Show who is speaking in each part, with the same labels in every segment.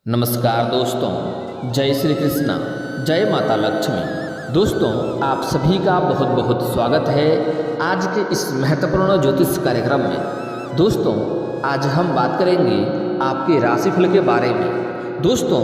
Speaker 1: नमस्कार दोस्तों, जय श्री कृष्णा, जय माता लक्ष्मी। दोस्तों, आप सभी का बहुत बहुत स्वागत है आज के इस महत्वपूर्ण ज्योतिष कार्यक्रम में। दोस्तों, आज हम बात करेंगे आपके राशिफल के बारे में। दोस्तों,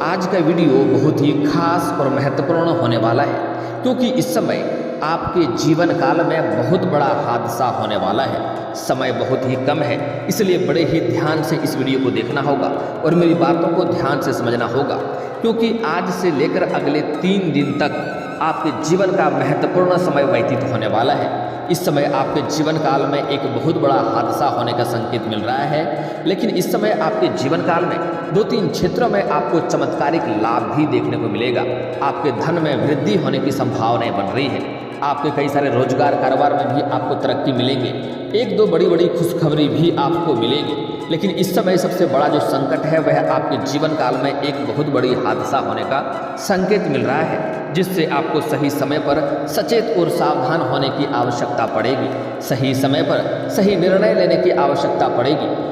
Speaker 1: आज का वीडियो बहुत ही खास और महत्वपूर्ण होने वाला है, क्योंकि इस समय आपके जीवन काल में बहुत बड़ा हादसा होने वाला है। समय बहुत ही कम है, इसलिए बड़े ही ध्यान से इस वीडियो को देखना होगा और मेरी बातों को ध्यान से समझना होगा, क्योंकि आज से लेकर अगले 3 दिन तक आपके जीवन का महत्वपूर्ण समय व्यतीत होने वाला है। इस समय आपके जीवन काल में एक बहुत बड़ा हादसा होने का संकेत मिल रहा है, लेकिन इस समय आपके जीवन काल में 2-3 क्षेत्रों में आपको चमत्कारिक लाभ भी देखने को मिलेगा। आपके धन में वृद्धि होने की संभावनाएं बन रही है। आपके कई सारे रोजगार कारोबार में भी आपको तरक्की मिलेंगे। 1-2 बड़ी खुशखबरी भी आपको मिलेगी। लेकिन इस समय सबसे बड़ा जो संकट है वह आपके जीवन काल में एक बहुत बड़ी हादसा होने का संकेत मिल रहा है, जिससे आपको सही समय पर सचेत और सावधान होने की आवश्यकता पड़ेगी। सही समय पर सही निर्णय लेने की आवश्यकता पड़ेगी।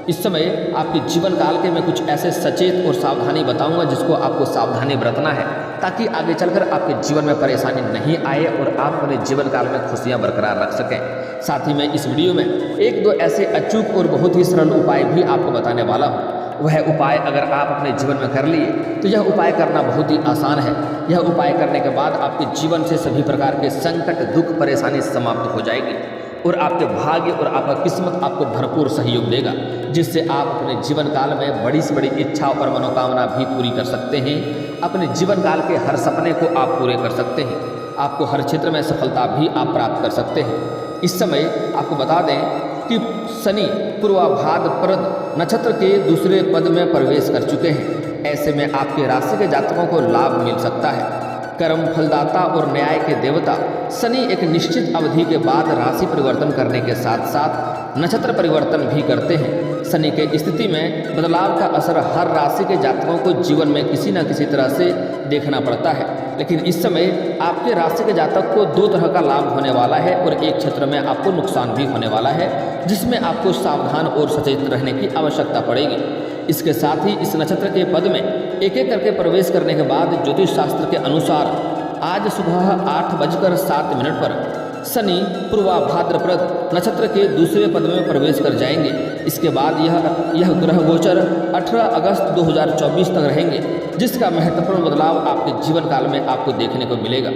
Speaker 1: इस समय आपके जीवन काल के मैं कुछ ऐसे सचेत और सावधानी बताऊंगा जिसको आपको सावधानी बरतना है, ताकि आगे चलकर आपके जीवन में परेशानी नहीं आए और आप अपने जीवन काल में खुशियां बरकरार रख सकें। साथ ही मैं इस वीडियो में 1-2 ऐसे अचूक और बहुत ही सरल उपाय भी आपको बताने वाला हूँ। वह उपाय अगर आप अपने जीवन में कर लिए तो यह उपाय करना बहुत ही आसान है। यह उपाय करने के बाद आपके जीवन से सभी प्रकार के संकट, दुख, परेशानी समाप्त हो जाएगी और आपके भाग्य और आपका किस्मत आपको भरपूर सहयोग देगा, जिससे आप अपने जीवन काल में बड़ी से बड़ी इच्छा और मनोकामना भी पूरी कर सकते हैं। अपने जीवन काल के हर सपने को आप पूरे कर सकते हैं। आपको हर क्षेत्र में सफलता भी आप प्राप्त कर सकते हैं। इस समय आपको बता दें कि शनि पूर्वाभाद्र नक्षत्र के दूसरे पद में प्रवेश कर चुके हैं। ऐसे में आपके राशि के जातकों को लाभ मिल सकता है। कर्म फलदाता और न्याय के देवता शनि एक निश्चित अवधि के बाद राशि परिवर्तन करने के साथ साथ नक्षत्र परिवर्तन भी करते हैं। शनि के स्थिति में बदलाव का असर हर राशि के जातकों को जीवन में किसी न किसी तरह से देखना पड़ता है। लेकिन इस समय आपके राशि के जातक को 2 तरह का लाभ होने वाला है और एक क्षेत्र में आपको नुकसान भी होने वाला है, जिसमें आपको सावधान और सचेत रहने की आवश्यकता पड़ेगी। इसके साथ ही इस नक्षत्र के पद में एक एक करके प्रवेश करने के बाद ज्योतिष शास्त्र के अनुसार आज सुबह 8:07 पर शनि पूर्वाभाद्रप्रद नक्षत्र के दूसरे पद में प्रवेश कर जाएंगे। इसके बाद यह ग्रह गोचर 18 अगस्त 2024 तक रहेंगे, जिसका महत्वपूर्ण बदलाव आपके जीवन काल में आपको देखने को मिलेगा।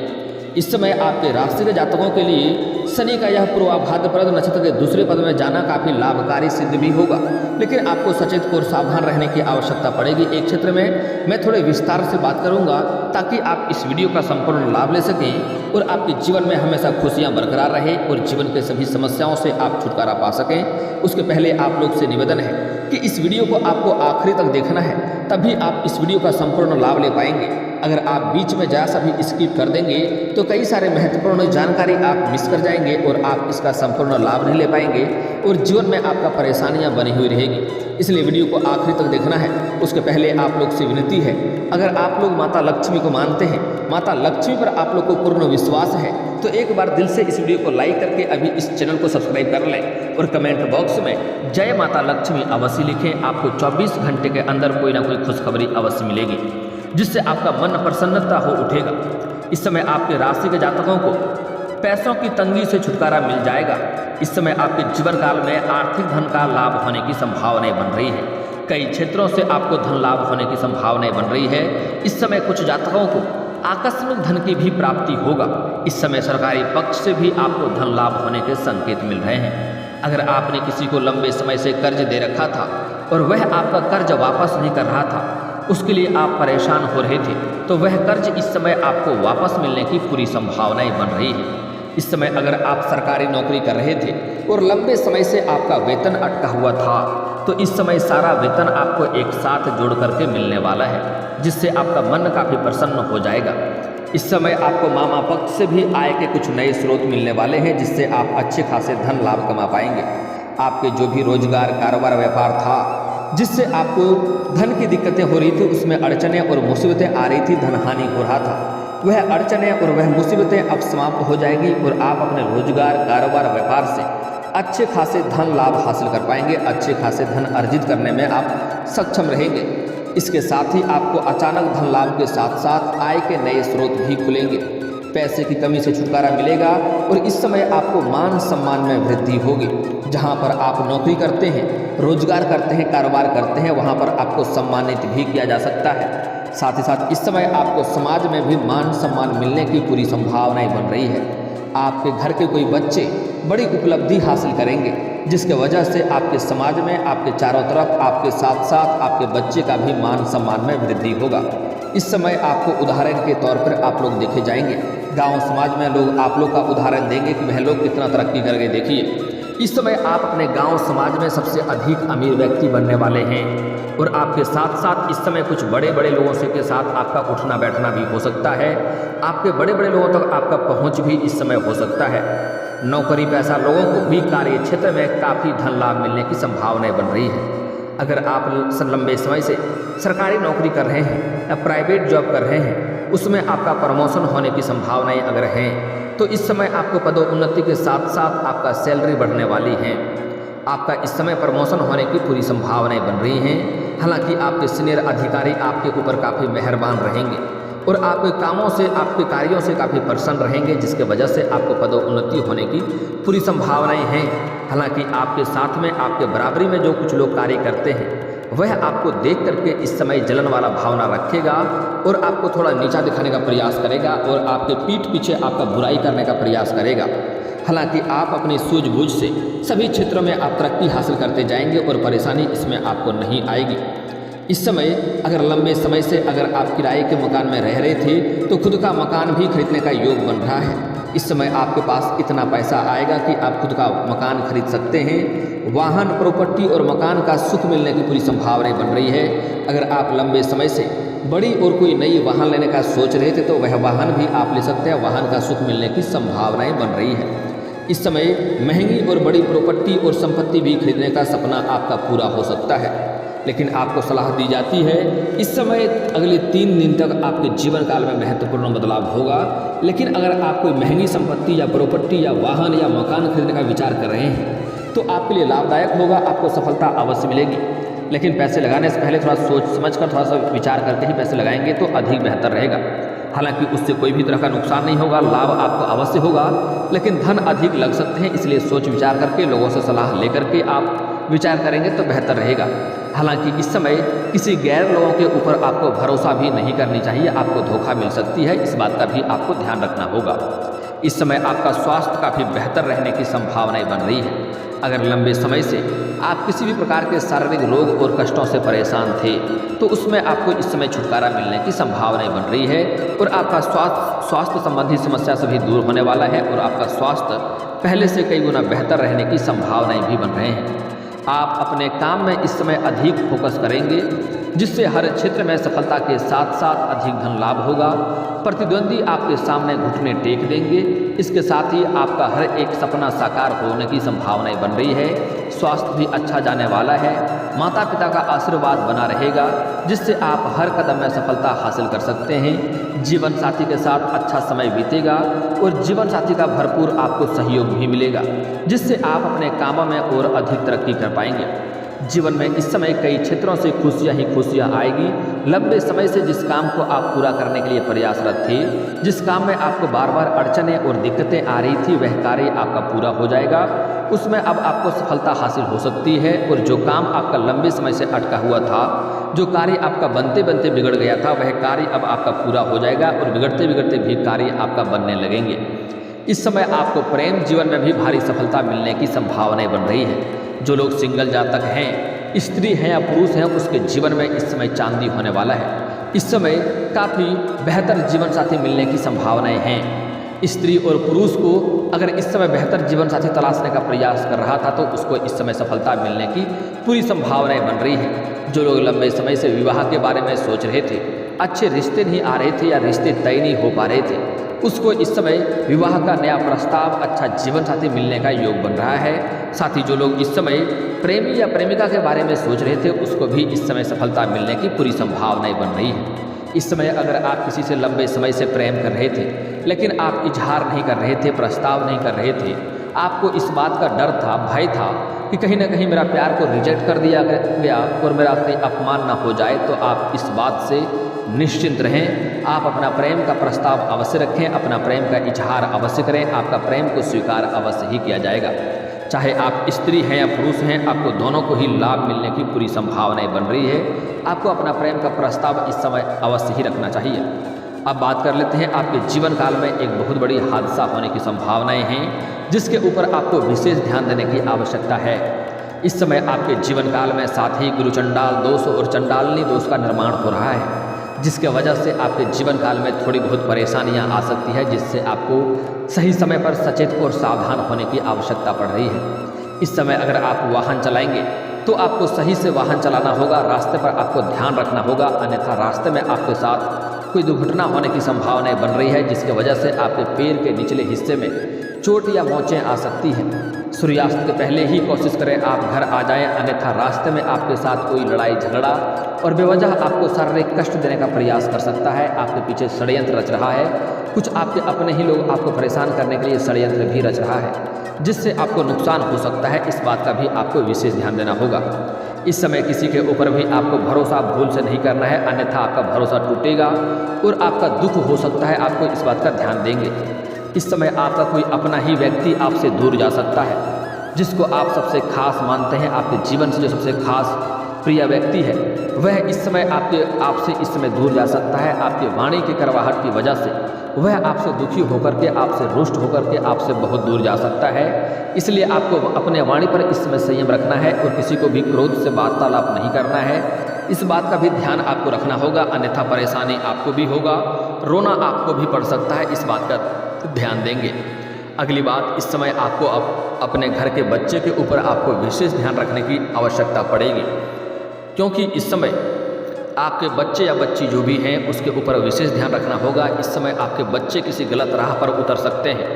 Speaker 1: इस समय आपके राशि के जातकों के लिए शनि का यह पूर्वाभाद्रप्रद नक्षत्र के दूसरे पद में जाना काफ़ी लाभकारी सिद्ध भी होगा, लेकिन आपको सचेत और सावधान रहने की आवश्यकता पड़ेगी। एक क्षेत्र में मैं थोड़े विस्तार से बात करूंगा, ताकि आप इस वीडियो का संपूर्ण लाभ ले सकें और आपके जीवन में हमेशा खुशियां बरकरार रहे और जीवन के सभी समस्याओं से आप छुटकारा पा सकें। उसके पहले आप लोग से निवेदन है कि इस वीडियो को आपको आखिरी तक देखना है, तभी आप इस वीडियो का संपूर्ण लाभ ले पाएंगे। अगर आप बीच में जा सभी स्किप कर देंगे तो कई सारे महत्वपूर्ण जानकारी आप मिस कर जाएंगे और आप इसका संपूर्ण लाभ नहीं ले पाएंगे और जीवन में आपका परेशानियां बनी हुई रहेगी। इसलिए वीडियो को आखिरी तक देखना है। उसके पहले आप लोग से विनती है, अगर आप लोग माता लक्ष्मी को मानते हैं, माता लक्ष्मी पर आप लोग को पूर्ण विश्वास है, तो एक बार दिल से इस वीडियो को लाइक करके अभी इस चैनल को सब्सक्राइब कर लें और कमेंट बॉक्स में जय माता लक्ष्मी अवश्य लिखें। आपको 24 घंटे के अंदर कोई ना कोई खुशखबरी अवश्य मिलेगी, जिससे आपका मन प्रसन्नता हो उठेगा। इस समय आपके राशि के जातकों को पैसों की तंगी से छुटकारा मिल जाएगा। इस समय आपके जीवन काल में आर्थिक धन का लाभ होने की संभावनाएं बन रही है। कई क्षेत्रों से आपको धन लाभ होने की संभावनाएं बन रही है। इस समय कुछ जातकों को आकस्मिक धन की भी प्राप्ति होगा। इस समय सरकारी पक्ष से भी आपको धन लाभ होने के संकेत मिल रहे हैं। अगर आपने किसी को लंबे समय से कर्ज दे रखा था और वह आपका कर्ज वापस नहीं कर रहा था, उसके लिए आप परेशान हो रहे थे, तो वह कर्ज इस समय आपको वापस मिलने की पूरी संभावनाएं बन रही है। इस समय अगर आप सरकारी नौकरी कर रहे थे और लंबे समय से आपका वेतन अटका हुआ था, तो इस समय सारा वेतन आपको एक साथ जोड़ करके मिलने वाला है, जिससे आपका मन काफ़ी प्रसन्न हो जाएगा। इस समय आपको मामा पक्ष से भी आय के कुछ नए स्रोत मिलने वाले हैं, जिससे आप अच्छे खासे धन लाभ कमा पाएंगे। आपके जो भी रोजगार, कारोबार, व्यापार था जिससे आपको धन की दिक्कतें हो रही थी, उसमें अड़चनें और मुसीबतें आ रही थी, धन हानि हो रहा था, वह अड़चनें और वह मुसीबतें अब समाप्त हो जाएगी और आप अपने रोजगार, कारोबार, व्यापार से अच्छे खासे धन लाभ हासिल कर पाएंगे। अच्छे खासे धन अर्जित करने में आप सक्षम रहेंगे। इसके साथ ही आपको अचानक धन लाभ के साथ साथ आय के नए स्रोत भी खुलेंगे। पैसे की कमी से छुटकारा मिलेगा और इस समय आपको मान सम्मान में वृद्धि होगी। जहां पर आप नौकरी करते हैं, रोजगार करते हैं, कारोबार करते हैं, वहां पर आपको सम्मानित भी किया जा सकता है। साथ ही साथ इस समय आपको समाज में भी मान सम्मान मिलने की पूरी संभावनाएं बन रही है। आपके घर के कोई बच्चे बड़ी उपलब्धि हासिल करेंगे, जिसके वजह से आपके समाज में, आपके चारों तरफ, आपके साथ साथ आपके बच्चे का भी मान सम्मान में वृद्धि होगा। इस समय आपको उदाहरण के तौर पर आप लोग देखे जाएंगे। गांव समाज में लोग आप लोग का उदाहरण देंगे कि वह लोग कितना तरक्की कर गए। देखिए, इस समय आप अपने गांव समाज में सबसे अधिक अमीर व्यक्ति बनने वाले हैं और आपके साथ साथ इस समय कुछ बड़े बड़े लोगों से के साथ आपका उठना बैठना भी हो सकता है। आपके बड़े बड़े लोगों तक आपका पहुंच भी इस समय हो सकता है। नौकरी पेशा लोगों को भी कार्य क्षेत्र में काफ़ी धन लाभ मिलने की संभावनाएं बन रही है। अगर आप लंबे समय से सरकारी नौकरी कर रहे हैं या प्राइवेट जॉब कर रहे हैं, उसमें आपका प्रमोशन होने की संभावनाएं अगर हैं, तो इस समय आपको पदोन्नति के साथ साथ आपका सैलरी बढ़ने वाली है। आपका इस समय प्रमोशन होने की पूरी संभावनाएं बन रही हैं। हालांकि आपके सीनियर अधिकारी आपके ऊपर काफ़ी मेहरबान रहेंगे और आपके कामों से, आपके कार्यों से काफ़ी प्रसन्न रहेंगे, जिसके वजह से आपको पदोन्नति होने की पूरी संभावनाएं हैं। हालांकि आपके साथ में, आपके बराबरी में जो कुछ लोग कार्य करते हैं, वह आपको देख करके इस समय जलन वाला भावना रखेगा और आपको थोड़ा नीचा दिखाने का प्रयास करेगा और आपके पीठ पीछे आपका बुराई करने का प्रयास करेगा। हालांकि आप अपनी सूझबूझ से सभी क्षेत्रों में आप तरक्की हासिल करते जाएंगे और परेशानी इसमें आपको नहीं आएगी। इस समय अगर लंबे समय से अगर आप किराए के मकान में रह रहे थे, तो खुद का मकान भी खरीदने का योग बन रहा है। इस समय आपके पास इतना पैसा आएगा कि आप खुद का मकान खरीद सकते हैं। वाहन, प्रॉपर्टी और मकान का सुख मिलने की पूरी संभावनाएं बन रही है। अगर आप लंबे समय से बड़ी और कोई नई वाहन लेने का सोच रहे थे, तो वह वाहन भी आप ले सकते हैं। वाहन का सुख मिलने की संभावनाएं बन रही है। इस समय महंगी और बड़ी प्रॉपर्टी और संपत्ति भी खरीदने का सपना आपका पूरा हो सकता है। लेकिन आपको सलाह दी जाती है, इस समय अगले 3 दिन तक आपके जीवन काल में महत्वपूर्ण बदलाव होगा। लेकिन अगर आप कोई महंगी संपत्ति या प्रॉपर्टी या वाहन या मकान खरीदने का विचार कर रहे हैं, तो आपके लिए लाभदायक होगा, आपको सफलता अवश्य मिलेगी। लेकिन पैसे लगाने से पहले थोड़ा सोच समझ कर, थोड़ा सा विचार करके ही पैसे लगाएंगे तो अधिक बेहतर रहेगा। हालांकि उससे कोई भी तरह का नुकसान नहीं होगा, लाभ आपको अवश्य होगा, लेकिन धन अधिक लग सकते हैं। इसलिए सोच विचार करके, लोगों से सलाह लेकर के आप विचार करेंगे तो बेहतर रहेगा। हालांकि इस समय किसी गैर लोगों के ऊपर आपको भरोसा भी नहीं करनी चाहिए, आपको धोखा मिल सकती है, इस बात का भी आपको ध्यान रखना होगा। इस समय आपका स्वास्थ्य काफ़ी बेहतर रहने की संभावनाएं बन रही है। अगर लंबे समय से आप किसी भी प्रकार के शारीरिक रोग और कष्टों से परेशान थे, तो उसमें आपको इस समय छुटकारा मिलने की संभावनाएं बन रही है और आपका स्वास्थ्य संबंधी समस्या से भी दूर होने वाला है और आपका स्वास्थ्य पहले से कई गुना बेहतर रहने की संभावनाएं भी बन रहे हैं। आप अपने काम में इस समय अधिक फोकस करेंगे, जिससे हर क्षेत्र में सफलता के साथ साथ अधिक धन लाभ होगा। प्रतिद्वंदी आपके सामने घुटने टेक देंगे। इसके साथ ही आपका हर एक सपना साकार होने की संभावनाएं बन रही है। स्वास्थ्य भी अच्छा जाने वाला है। माता पिता का आशीर्वाद बना रहेगा, जिससे आप हर कदम में सफलता हासिल कर सकते हैं। जीवन साथी के साथ अच्छा समय बीतेगा और जीवन साथी का भरपूर आपको सहयोग भी मिलेगा, जिससे आप अपने कामों में और अधिक तरक्की कर पाएंगे। जीवन में इस समय कई क्षेत्रों से खुशियां ही खुशियां आएगी। लंबे समय से जिस काम को आप पूरा करने के लिए प्रयासरत थे, जिस काम में आपको बार बार अड़चनें और दिक्कतें आ रही थी, वह कार्य आपका पूरा हो जाएगा। उसमें अब आपको सफलता हासिल हो सकती है और जो काम आपका लंबे समय से अटका हुआ था, जो कार्य आपका बनते बनते बिगड़ गया था, वह कार्य अब आपका पूरा हो जाएगा और बिगड़ते बिगड़ते भी कार्य आपका बनने लगेंगे। इस समय आपको प्रेम जीवन में भी भारी सफलता मिलने की संभावनाएं बन रही है। जो लोग सिंगल जातक हैं, स्त्री हैं या पुरुष हैं, उसके जीवन में इस समय चांदी होने वाला है। इस समय काफ़ी बेहतर जीवन साथी मिलने की संभावनाएं हैं। स्त्री और पुरुष को अगर इस समय बेहतर जीवन साथी तलाशने का प्रयास कर रहा था, तो उसको इस समय सफलता मिलने की पूरी संभावनाएं बन रही है। जो लोग लंबे समय से विवाह के बारे में सोच रहे थे, अच्छे रिश्ते नहीं आ रहे थे या रिश्ते तय नहीं हो पा रहे थे, उसको इस समय विवाह का नया प्रस्ताव, अच्छा जीवन साथी मिलने का योग बन रहा है। साथ ही जो लोग इस समय प्रेमी या प्रेमिका के बारे में सोच रहे थे, उसको भी इस समय सफलता मिलने की पूरी संभावनाएं बन रही है। इस समय अगर आप किसी से लंबे समय से प्रेम कर रहे थे, लेकिन आप इजहार नहीं कर रहे थे, प्रस्ताव नहीं कर रहे थे, आपको इस बात का डर था, भय था कि कहीं ना कहीं मेरा प्यार को रिजेक्ट कर दिया गया और मेरा कहीं अपमान ना हो जाए, तो आप इस बात से निश्चिंत रहें। आप अपना प्रेम का प्रस्ताव अवश्य रखें, अपना प्रेम का इजहार अवश्य करें, आपका प्रेम को स्वीकार अवश्य ही किया जाएगा। चाहे आप स्त्री हैं या पुरुष हैं, आपको दोनों को ही लाभ मिलने की पूरी संभावनाएं बन रही है। आपको अपना प्रेम का प्रस्ताव इस समय अवश्य ही रखना चाहिए। अब बात कर लेते हैं, आपके जीवन काल में एक बहुत बड़ी हादसा होने की संभावनाएं हैं, जिसके ऊपर आपको विशेष ध्यान देने की आवश्यकता है। इस समय आपके जीवन काल में साथ ही गुरु चंडाल दोष और चंडालनी दोष का निर्माण हो रहा है, जिसके वजह से आपके जीवन काल में थोड़ी बहुत परेशानियां आ सकती है, जिससे आपको सही समय पर सचेत और सावधान होने की आवश्यकता पड़ रही है। इस समय अगर आप वाहन चलाएंगे तो आपको सही से वाहन चलाना होगा, रास्ते पर आपको ध्यान रखना होगा, अन्यथा रास्ते में आपके साथ कोई दुर्घटना होने की संभावनाएं बन रही है, जिसकी वजह से आपके पैर के निचले हिस्से में चोट या मोचें आ सकती हैं। सूर्यास्त के पहले ही कोशिश करें आप घर आ जाएं, अन्यथा रास्ते में आपके साथ कोई लड़ाई झगड़ा और बेवजह आपको शारीरिक कष्ट देने का प्रयास कर सकता है। आपके पीछे षड्यंत्र रच रहा है, कुछ आपके अपने ही लोग आपको परेशान करने के लिए षड्यंत्र भी रच रहा है, जिससे आपको नुकसान हो सकता है। इस बात का भी आपको विशेष ध्यान देना होगा। इस समय किसी के ऊपर भी आपको भरोसा भूल से नहीं करना है, अन्यथा आपका भरोसा टूटेगा और आपका दुख हो सकता है। आपको इस बात का ध्यान देंगे। इस समय आपका कोई अपना ही व्यक्ति आपसे दूर जा सकता है, जिसको आप सबसे खास मानते हैं। आपके जीवन से जो सबसे खास प्रिय व्यक्ति है, वह इस समय आपसे इस समय दूर जा सकता है। आपके वाणी की करवाहट की वजह से वह आपसे दुखी होकर के, आपसे रुष्ट होकर के आपसे बहुत दूर जा सकता है। इसलिए आपको अपने वाणी पर इस समय संयम रखना है और किसी को भी क्रोध से वार्तालाप नहीं करना है। इस बात का भी ध्यान आपको रखना होगा, अन्यथा परेशानी आपको भी होगा, रोना आपको भी पड़ सकता है। इस बात का ध्यान देंगे। अगली बात, इस समय आपको अपने घर के बच्चे के ऊपर आपको विशेष ध्यान रखने की आवश्यकता पड़ेगी, क्योंकि इस समय आपके बच्चे या बच्ची जो भी हैं उसके ऊपर विशेष ध्यान रखना होगा। इस समय आपके बच्चे किसी गलत राह पर उतर सकते हैं।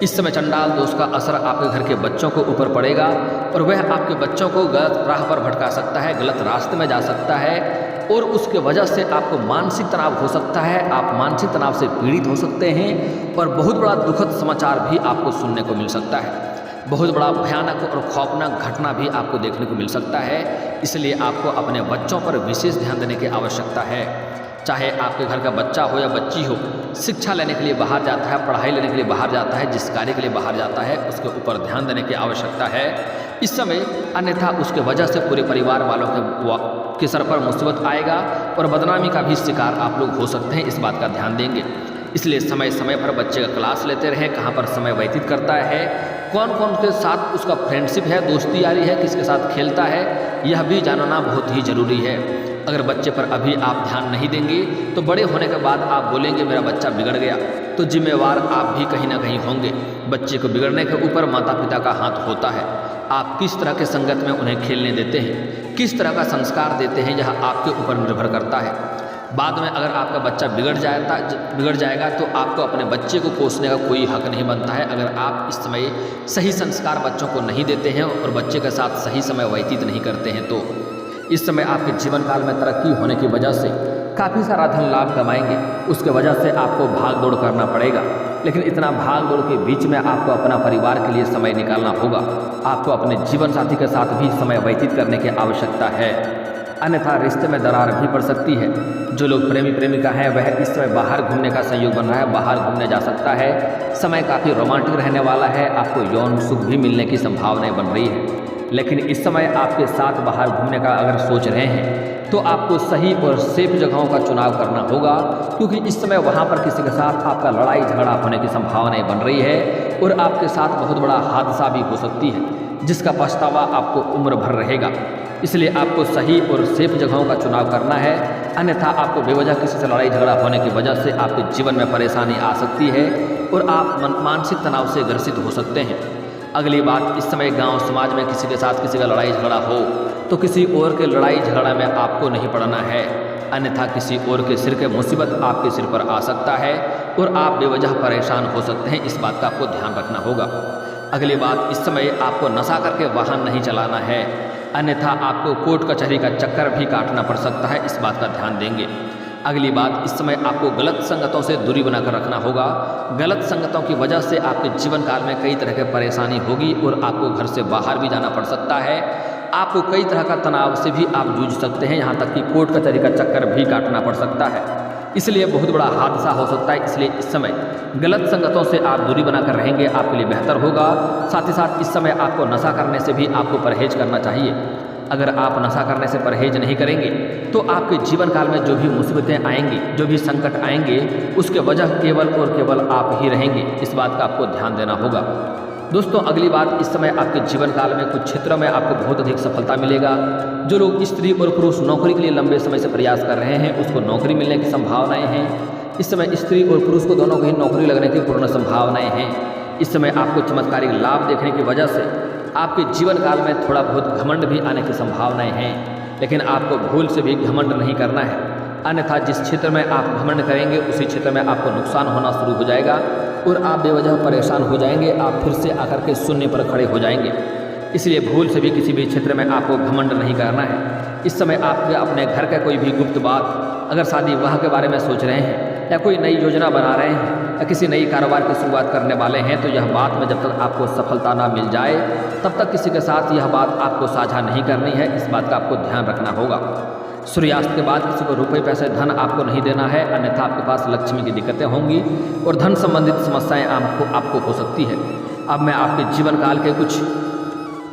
Speaker 1: इस समय चंडाल दोष का असर आपके घर के बच्चों को ऊपर पड़ेगा और वह आपके बच्चों को गलत राह पर भटका सकता है, गलत रास्ते में जा सकता है और उसके वजह से आपको मानसिक तनाव हो सकता है। आप मानसिक तनाव से पीड़ित हो सकते हैं और बहुत बड़ा दुखद समाचार भी आपको सुनने को मिल सकता है। बहुत बड़ा भयानक और खौफनाक घटना भी आपको देखने को मिल सकता है। इसलिए आपको अपने बच्चों पर विशेष ध्यान देने की आवश्यकता है। चाहे आपके घर का बच्चा हो या बच्ची हो, शिक्षा लेने के लिए बाहर जाता है, पढ़ाई लेने के लिए बाहर जाता है, जिस कार्य के लिए बाहर जाता है उसके ऊपर ध्यान देने की आवश्यकता है इस समय, अन्यथा उसके वजह से पूरे परिवार वालों के सर पर मुसीबत आएगा और बदनामी का भी शिकार आप लोग हो सकते हैं। इस बात का ध्यान देंगे। इसलिए समय समय पर बच्चे का क्लास लेते रहें, कहाँ पर समय व्यतीत करता है, कौन कौन के साथ उसका फ्रेंडशिप है, दोस्ती यारी है, किसके साथ खेलता है, यह भी जानना बहुत ही ज़रूरी है। अगर बच्चे पर अभी आप ध्यान नहीं देंगे तो बड़े होने के बाद आप बोलेंगे मेरा बच्चा बिगड़ गया, तो जिम्मेवार आप भी कहीं ना कहीं होंगे। बच्चे को बिगड़ने के ऊपर माता पिता का हाथ होता है। आप किस तरह के संगत में उन्हें खेलने देते हैं, किस तरह का संस्कार देते हैं, यह आपके ऊपर निर्भर करता है। बाद में अगर आपका बच्चा बिगड़ जाएगा तो आपको अपने बच्चे को कोसने का कोई हक नहीं बनता है। अगर आप इस समय सही संस्कार बच्चों को नहीं देते हैं और बच्चे के साथ सही समय व्यतीत नहीं करते हैं, तो इस समय आपके जीवन काल में तरक्की होने की वजह से काफ़ी सारा धन लाभ कमाएंगे। उसके वजह से आपको भाग दौड़ करना पड़ेगा, लेकिन इतना भाग दौड़ के बीच में आपको अपना परिवार के लिए समय निकालना होगा। आपको अपने जीवन साथी के साथ भी समय व्यतीत करने की आवश्यकता है, अन्यथा रिश्ते में दरार भी पड़ सकती है। जो लोग प्रेमी प्रेमिका हैं वह इस समय बाहर घूमने का संयोग बन रहा है, बाहर घूमने जा सकता है। समय काफ़ी रोमांटिक रहने वाला है, आपको यौन सुख भी मिलने की संभावनाएं बन रही है। लेकिन इस समय आपके साथ बाहर घूमने का अगर सोच रहे हैं तो आपको सही और सेफ जगहों का चुनाव करना होगा, क्योंकि इस समय वहाँ पर किसी के साथ आपका लड़ाई झगड़ा होने की संभावनाएं बन रही है और आपके साथ बहुत बड़ा हादसा भी हो सकती है, जिसका पछतावा आपको उम्र भर रहेगा। इसलिए आपको सही और सेफ जगहों का चुनाव करना है, अन्यथा आपको बेवजह किसी से लड़ाई झगड़ा होने की वजह से आपके जीवन में परेशानी आ सकती है और आप मानसिक तनाव से ग्रसित हो सकते हैं। अगली बात, इस समय गांव समाज में किसी के साथ किसी का लड़ाई झगड़ा हो तो किसी और के लड़ाई झगड़ा में आपको नहीं पड़ना है, अन्यथा किसी और के सिर के मुसीबत आपके सिर पर आ सकता है और आप बेवजह परेशान हो सकते हैं। इस बात का आपको ध्यान रखना होगा। अगली बात, इस समय आपको नशा करके वाहन नहीं चलाना है, अन्यथा आपको कोर्ट कचहरी का चक्कर भी काटना पड़ सकता है। इस बात का ध्यान देंगे। अगली बात, इस समय आपको गलत संगतों से दूरी बनाकर रखना होगा। गलत संगतों की वजह से आपके जीवन काल में कई तरह की परेशानी होगी और आपको घर से बाहर भी जाना पड़ सकता है। आपको कई तरह का तनाव से भी आप जूझ सकते हैं, यहाँ तक कि कोर्ट कचहरी का चक्कर भी काटना पड़ सकता है। इसलिए बहुत बड़ा हादसा हो सकता है। इसलिए इस समय गलत संगतों से आप दूरी बनाकर रहेंगे, आपके लिए बेहतर होगा। साथ ही साथ इस समय आपको नशा करने से भी आपको परहेज करना चाहिए। अगर आप नशा करने से परहेज नहीं करेंगे तो आपके जीवन काल में जो भी मुसीबतें आएंगी, जो भी संकट आएंगे, उसके वजह केवल और केवल आप ही रहेंगे। इस बात का आपको ध्यान देना होगा। दोस्तों, अगली बात, इस समय आपके जीवन काल में कुछ क्षेत्रों में आपको बहुत अधिक सफलता मिलेगा। जो लोग स्त्री और पुरुष नौकरी के लिए लंबे समय से प्रयास कर रहे हैं, उसको नौकरी मिलने की संभावनाएं हैं। इस समय स्त्री और पुरुष को दोनों को ही नौकरी लगने की पूर्ण संभावनाएं हैं। इस समय आपको चमत्कारिक लाभ देखने की वजह से आपके जीवन काल में थोड़ा बहुत घमंड भी आने की संभावनाएं हैं, लेकिन आपको भूल से भी घमंड नहीं करना है। अन्यथा जिस क्षेत्र में आप घमंड करेंगे उसी क्षेत्र में आपको नुकसान होना शुरू हो जाएगा और आप बेवजह परेशान हो जाएंगे। आप फिर से आकर के शून्य पर खड़े हो जाएंगे। इसलिए भूल से भी किसी भी क्षेत्र में आपको घमंड नहीं करना है। इस समय आप अपने घर का कोई भी गुप्त बात, अगर शादी विवाह के बारे में सोच रहे हैं या कोई नई योजना बना रहे हैं या किसी नई कारोबार की शुरुआत करने वाले हैं, तो यह बात में जब तक आपको सफलता ना मिल जाए तब तक किसी के साथ यह बात आपको साझा नहीं करनी है। इस बात का आपको ध्यान रखना होगा। सूर्यास्त के बाद किसी को रुपये पैसे धन आपको नहीं देना है, अन्यथा आपके पास लक्ष्मी की दिक्कतें होंगी और धन संबंधित समस्याएं आपको हो सकती है। अब मैं आपके जीवन काल के कुछ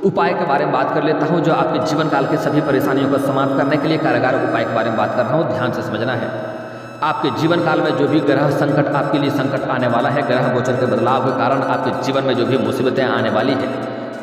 Speaker 1: उपाय के बारे में बात कर लेता हूं, जो आपके जीवन काल के सभी परेशानियों को समाप्त करने के लिए कारगर उपाय के बारे में बात कर रहा हूं। ध्यान से समझना है। आपके जीवन काल में जो भी ग्रह संकट आपके लिए संकट आने वाला है, ग्रह गोचर के बदलाव के कारण आपके जीवन में जो भी मुसीबतें आने वाली है,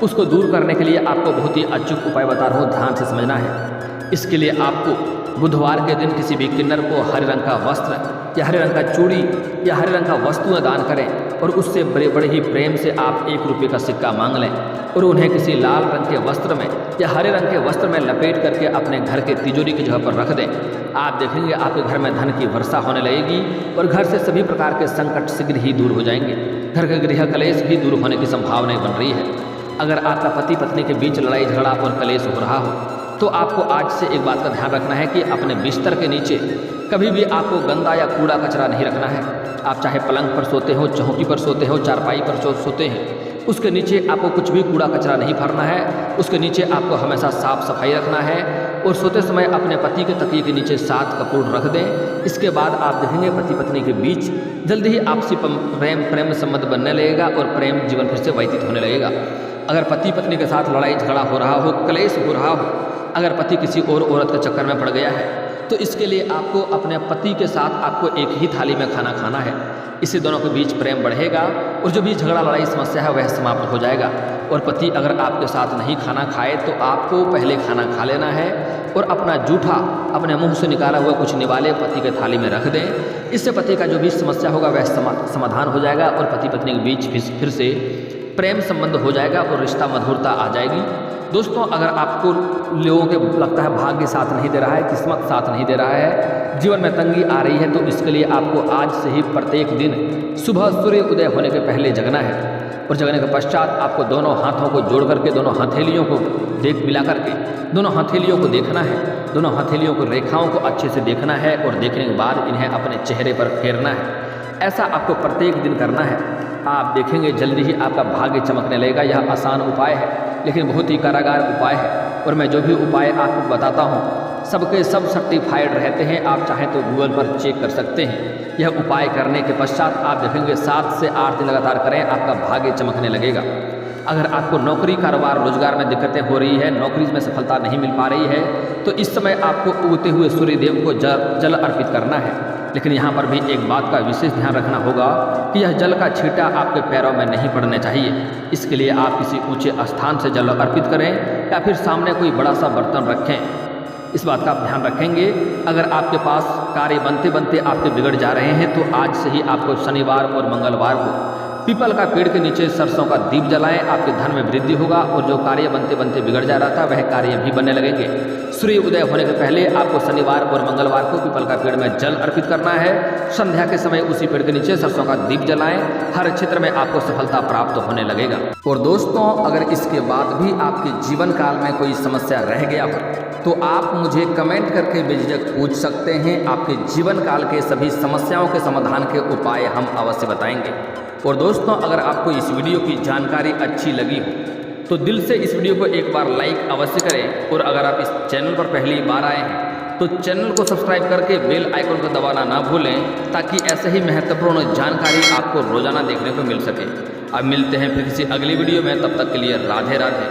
Speaker 1: उसको दूर करने के लिए आपको बहुत ही अचूक उपाय बता रहा हूँ। ध्यान से समझना है। इसके लिए आपको बुधवार के दिन किसी भी किन्नर को हरे रंग का वस्त्र या हरे रंग का चूड़ी या हरे रंग का वस्तु दान करें और उससे बड़े ही प्रेम से आप 1 रुपये का सिक्का मांग लें और उन्हें किसी लाल रंग के वस्त्र में या हरे रंग के वस्त्र में लपेट करके अपने घर के तिजोरी की जगह पर रख दें। आप देखेंगे आपके घर में धन की वर्षा होने लगेगी और घर से सभी प्रकार के संकट शीघ्र ही दूर हो जाएंगे। घर के गृह कलेश भी दूर होने की संभावनाएं बन रही है। अगर आपका पति पत्नी के बीच लड़ाई झगड़ा और कलेश हो रहा हो तो आपको आज से एक बात का ध्यान रखना है कि अपने बिस्तर के नीचे कभी भी आपको गंदा या कूड़ा कचरा नहीं रखना है। आप चाहे पलंग पर सोते हो, चौकी पर सोते हो, चारपाई पर सोते हैं, उसके नीचे आपको कुछ भी कूड़ा कचरा नहीं भरना है। उसके नीचे आपको हमेशा साफ सफाई रखना है और सोते समय अपने पति के तकिए के नीचे 7 कपूर रख दें। इसके बाद आप देखेंगे पति पत्नी के बीच जल्दी ही आपसी प्रेम संबंध बनने लगेगा और प्रेम जीवन फिर से व्यतीत होने लगेगा। अगर पति पत्नी के साथ लड़ाई झगड़ा हो रहा हो, कलेश हो रहा हो, अगर पति किसी और औरत के चक्कर में पड़ गया है, तो इसके लिए आपको अपने पति के साथ आपको एक ही थाली में खाना खाना है। इससे दोनों के बीच प्रेम बढ़ेगा और जो भी झगड़ा लड़ाई समस्या है वह समाप्त हो जाएगा। और पति अगर आपके साथ नहीं खाना खाए तो आपको पहले खाना खा लेना है और अपना जूठा अपने मुंह से निकाला हुआ कुछ निवाले पति के थाली में रख दें। इससे पति का जो भी समस्या होगा वह समाधान हो जाएगा और पति पत्नी के बीच फिर से प्रेम संबंध हो जाएगा और रिश्ता मधुरता आ जाएगी। दोस्तों, अगर आपको लोगों के लगता है भाग्य साथ नहीं दे रहा है, किस्मत साथ नहीं दे रहा है, जीवन में तंगी आ रही है, तो इसके लिए आपको आज से ही प्रत्येक दिन सुबह सूर्य उदय होने के पहले जगना है और जगने के पश्चात आपको दोनों हाथों को जोड़ करके दोनों हथेलियों को मिला करके दोनों हथेलियों को देखना है। दोनों हथेलियों को रेखाओं को अच्छे से देखना है और देखने के बाद इन्हें अपने चेहरे पर फेरना है। ऐसा आपको प्रत्येक दिन करना है। आप देखेंगे जल्दी ही आपका भाग्य चमकने लगेगा। यह आसान उपाय है लेकिन बहुत ही कारागार उपाय है और मैं जो भी उपाय आपको बताता हूँ सबके सब सर्टिफाइड रहते हैं। आप चाहें तो गूगल पर चेक कर सकते हैं। यह उपाय करने के पश्चात आप देखेंगे 7 से 8 दिन लगातार करें, आपका भाग्य चमकने लगेगा। अगर आपको नौकरी कारोबार रोजगार में दिक्कतें हो रही है, नौकरी में सफलता नहीं मिल पा रही है, तो इस समय आपको उगते हुए सूर्यदेव को जल अर्पित करना है। लेकिन यहाँ पर भी एक बात का विशेष ध्यान रखना होगा कि यह जल का छींटा आपके पैरों में नहीं पड़ने चाहिए। इसके लिए आप किसी ऊंचे स्थान से जल अर्पित करें या फिर सामने कोई बड़ा सा बर्तन रखें। इस बात का आप ध्यान रखेंगे। अगर आपके पास कार्य बनते बनते आपके बिगड़ जा रहे हैं तो आज से ही आपको शनिवार और मंगलवार को पीपल का पेड़ के नीचे सरसों का दीप जलाएं, आपके धन में वृद्धि होगा और जो कार्य बनते बनते बिगड़ जा रहा था वह कार्य भी बनने लगेंगे। सूर्य उदय होने के पहले आपको शनिवार और मंगलवार को पीपल का पेड़ में जल अर्पित करना है। संध्या के समय उसी पेड़ के नीचे सरसों का दीप जलाएं, हर क्षेत्र में आपको सफलता प्राप्त होने लगेगा। और दोस्तों, अगर इसके बाद भी आपके जीवन काल में कोई समस्या रह गया हो तो आप मुझे कमेंट करके बेझिझक पूछ सकते हैं। आपके जीवन काल के सभी समस्याओं के समाधान के उपाय हम अवश्य बताएंगे। और दोस्तों, अगर आपको इस वीडियो की जानकारी अच्छी लगी हो तो दिल से इस वीडियो को एक बार लाइक अवश्य करें। और अगर आप इस चैनल पर पहली बार आए हैं तो चैनल को सब्सक्राइब करके बेल आइकन को दबाना ना भूलें, ताकि ऐसे ही महत्वपूर्ण जानकारी आपको रोजाना देखने को मिल सके। अब मिलते हैं फिर किसी अगली वीडियो में, तब तक के लिए राधे राधे।